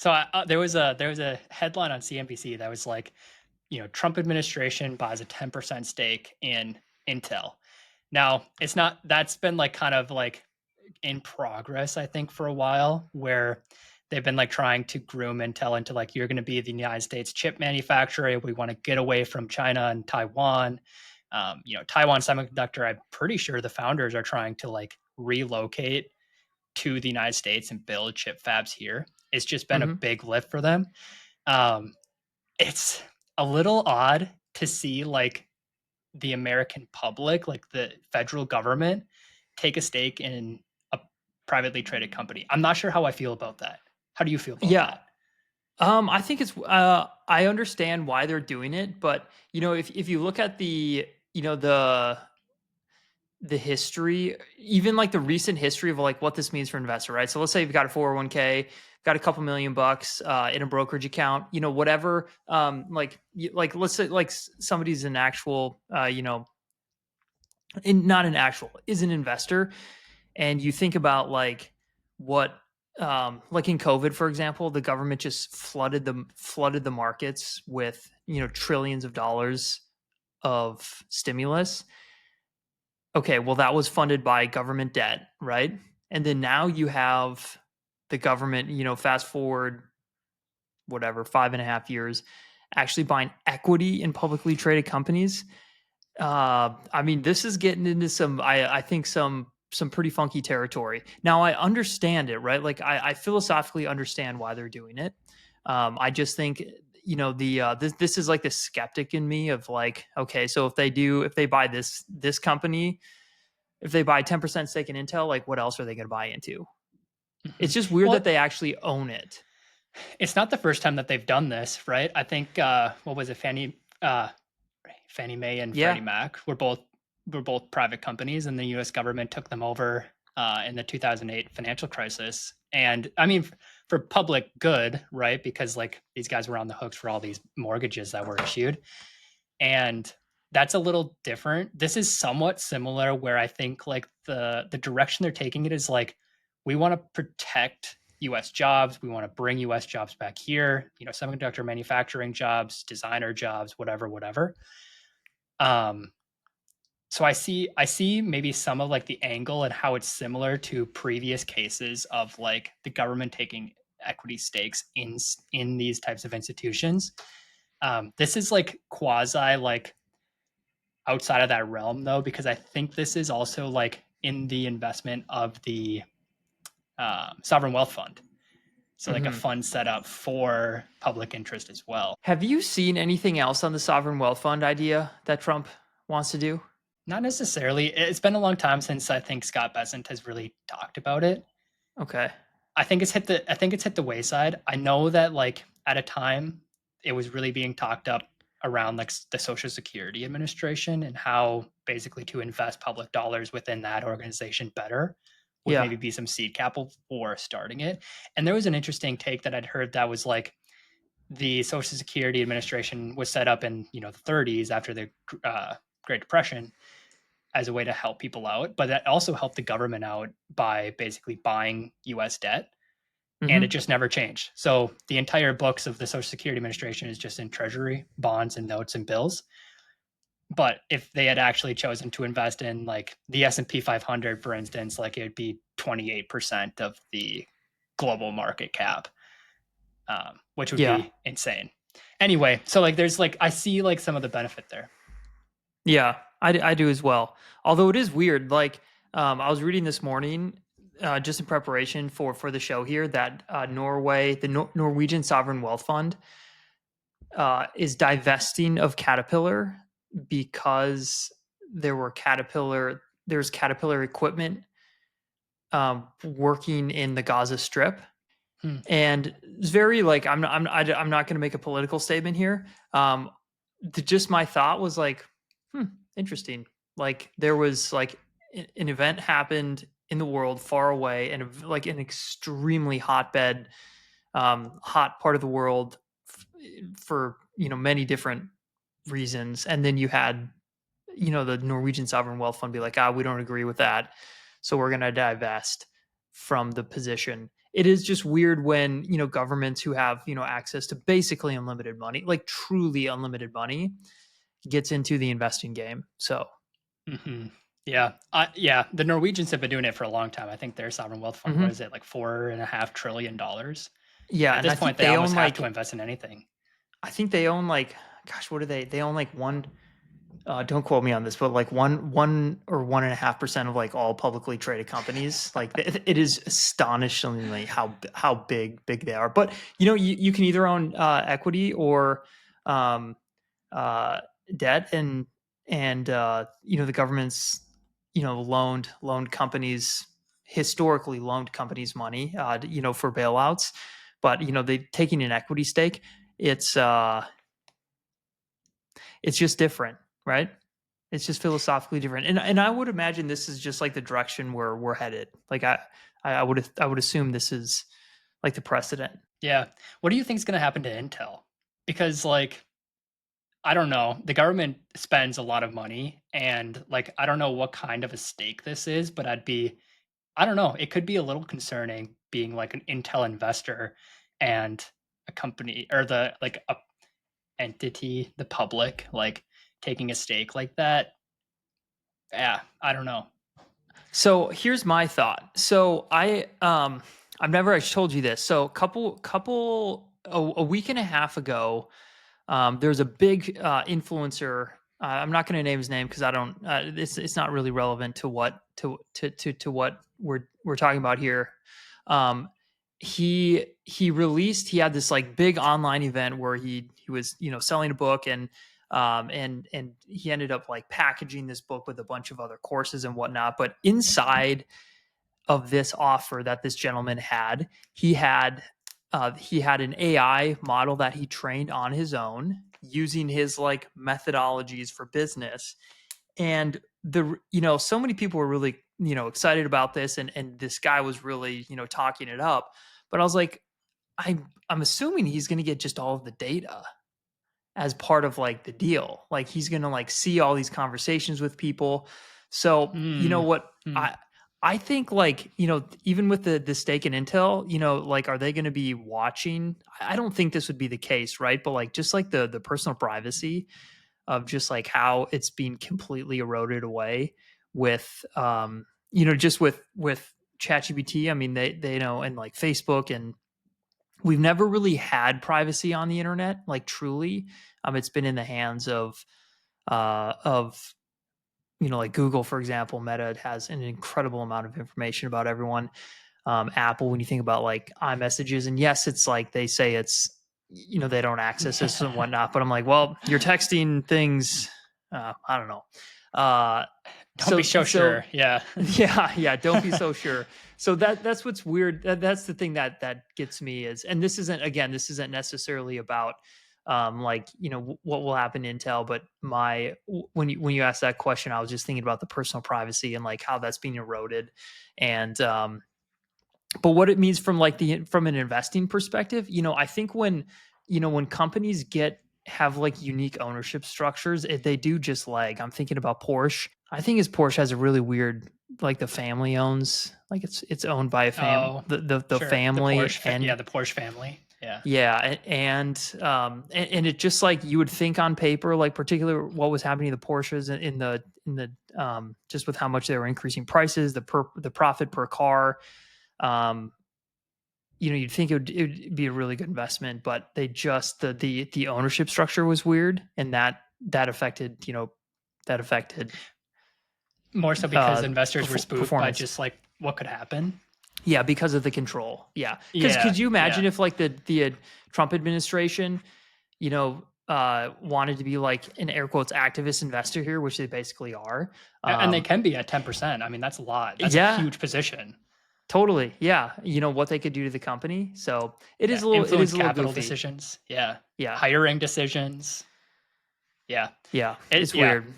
So there was a headline on CNBC that was like, Trump administration buys a 10% stake in Intel. Now, it's not that's been like kind of like in progress, I think, for a while, where they've been like trying to groom Intel into like, you're going to be the United States chip manufacturer. We want to get away from China and Taiwan. Taiwan Semiconductor, I'm pretty sure the founders are trying to like relocate to the United States and build chip fabs here. It's just been a Hmm. big lift for them. Um, it's a little odd to see like the American public, like the federal government, take a stake in a privately traded company. I'm not sure how I feel about that. How do you feel about Yeah. that? I think it's I understand why they're doing it, but if you look at the history, even like the recent history of like what this means for investor, right? So let's say you've got a 401k, got a couple million bucks in a brokerage account, whatever. Like let's say like somebody's an actual, not an actual, is an investor, and you think about like what like in COVID, for example, the government just flooded the markets with trillions of dollars of stimulus. Okay, well, that was funded by government debt, right? And then now you have the government, fast forward whatever 5.5 years, actually buying equity in publicly traded companies. I mean, this is getting into some, I think some pretty funky territory. Now, I understand it, right? Like, I philosophically understand why they're doing it. I just think, this is like the skeptic in me of like, okay, so if they buy this company, if they buy 10% stake in Intel, like what else are they going to buy into? It's Mhm. just weird that Well, they actually own it. it's not the first time that they've done this, right? I think what was it, Fannie Mae and Freddie Yeah. Mac were both private companies, and the U.S. government took them over in the 2008 financial crisis. And I mean, for public good, right? Because like these guys were on the hooks for all these mortgages that were issued, and that's a little different. This is somewhat similar, where I think like the direction they're taking it is like, we want to protect US jobs, we want to bring US jobs back here, semiconductor manufacturing jobs, designer jobs, whatever. Um so I see maybe some of like the angle and how it's similar to previous cases of like the government taking equity stakes in these types of institutions. This is like quasi like outside of that realm though, because I think this is also like in the investment of the sovereign wealth fund. So like a Hmm. fund set up for public interest as well. Have you seen anything else on the sovereign wealth fund idea that Trump wants to do? Not necessarily. It's been a long time since I think Scott Bessent has really talked about it. Okay. I think it's hit the wayside. I know that like at a time it was really being talked up around like the Social Security Administration and how basically to invest public dollars within that organization better would Yeah. maybe be some seed capital for starting it. And there was an interesting take that I'd heard that was like the Social Security Administration was set up in the 30s after the Great Depression as a way to help people out, but that also helped the government out by basically buying U.S. debt, and it Hmm. just never changed. So the entire books of the Social Security Administration is just in Treasury bonds and notes and bills. But if they had actually chosen to invest in like the S&P 500, for instance, like it would be 28% of the global market cap, which would Yeah. be insane. Anyway, so like there's like I see like some of the benefit there. Yeah. I do as well. Although it is weird. Like, I was reading this morning, just in preparation for the show here, that the Norwegian Sovereign Wealth Fund, is divesting of Caterpillar because there's Caterpillar equipment working in the Gaza Strip. Hmm. And it's very like, I'm not going to make a political statement here. Just my thought was like, interesting. Like there was like an event happened in the world far away, and like an extremely hot part of the world, for many different reasons. And then you had the Norwegian sovereign wealth fund be like, we don't agree with that, so we're going to divest from the position. it is just weird when, governments who have, access to basically unlimited money, like truly unlimited money, gets into the investing game. So, Hmm. Yeah. Yeah. The Norwegians have been doing it for a long time. I think their sovereign wealth fund, what mhm. is it, like $4.5 trillion? Yeah, At and this I think point, they they almost own have to like invest in anything. I think they own like, gosh, what do they? They own like one. Don't quote me on this, but like one or 1.5% of like all publicly traded companies. Like it is astonishingly how big they are. But you can either own equity or um, uh, debt, and the government's loaned companies, historically loaned companies money for bailouts, but they taking an equity stake. It's uh, it's just different, right? It's just philosophically different, and I would imagine this is just like the direction where we're headed. Like I would assume this is like the precedent. Yeah. What do you think is going to happen to Intel? Because, like, I don't know. The government spends a lot of money, and like, I don't know what kind of a stake this is, but I don't know. It could be a little concerning being like an Intel investor and a company or the like a entity, the public, like taking a stake like that. Yeah, I don't know. So here's my thought. So I've never actually told you this. So a week and a half ago, there's a big influencer. I'm not going to name his name because I don't. It's not really relevant to what we're talking about here. Um, he had this like big online event where he was selling a book, and he ended up like packaging this book with a bunch of other courses and whatnot. But inside of this offer that this gentleman had, he had an AI model that he trained on his own using his like methodologies for business. And so many people were really excited about this, and this guy was really talking it up. But I was like, I'm assuming he's going to get just all of the data as part of like the deal. Like he's going to like see all these conversations with people. So, Hmm. what Hmm. I think, like, even with the stake in Intel, like, are they going to be watching? I don't think this would be the case, right? But like just like the personal privacy of just like how it's being completely eroded away with just with ChatGPT. I mean, they know, and like Facebook, and we've never really had privacy on the internet, like truly. It's been in the hands of like Google, for example. Meta has an incredible amount of information about everyone. Apple, when you think about like iMessages, and yes, it's like they say it's they don't access this and whatnot, but I'm like, well, you're texting things. I don't know. Don't be so So sure. Yeah. yeah, don't be so sure. So that's what's weird. That's the thing that gets me is, and this isn't necessarily about like what will happen to Intel, but when you asked that question, I was just thinking about the personal privacy and like how that's being eroded, and but what it means from like from an investing perspective. I think when companies have like unique ownership structures, if they do just lag. I'm thinking about Porsche. I think as Porsche has a really weird, like, the family owns, like, it's owned by a Oh, the sure. family, Yeah, and the Porsche family. Yeah. yeah, and it just like you would think on paper, like particular what was happening to the Porsches in the just with how much they were increasing prices, the profit per car. um you'd think it would be a really good investment, but they just the ownership structure was weird, and that affected that affected More so because investors were spooked by performance. just like what could happen. Yeah, because of the control. Yeah, because Yeah. could you imagine Yeah. if like the Trump administration, wanted to be like an air quotes activist investor here, which they basically are. And they Um, can be at 10%. I mean, that's a lot. That's a yeah, huge position. totally. Yeah, what they could do to the company. So it is Yeah. a little it Influence is a little capital goofy. decisions. Yeah. Yeah, Hiring decisions. Yeah. yeah, It it's yeah. weird.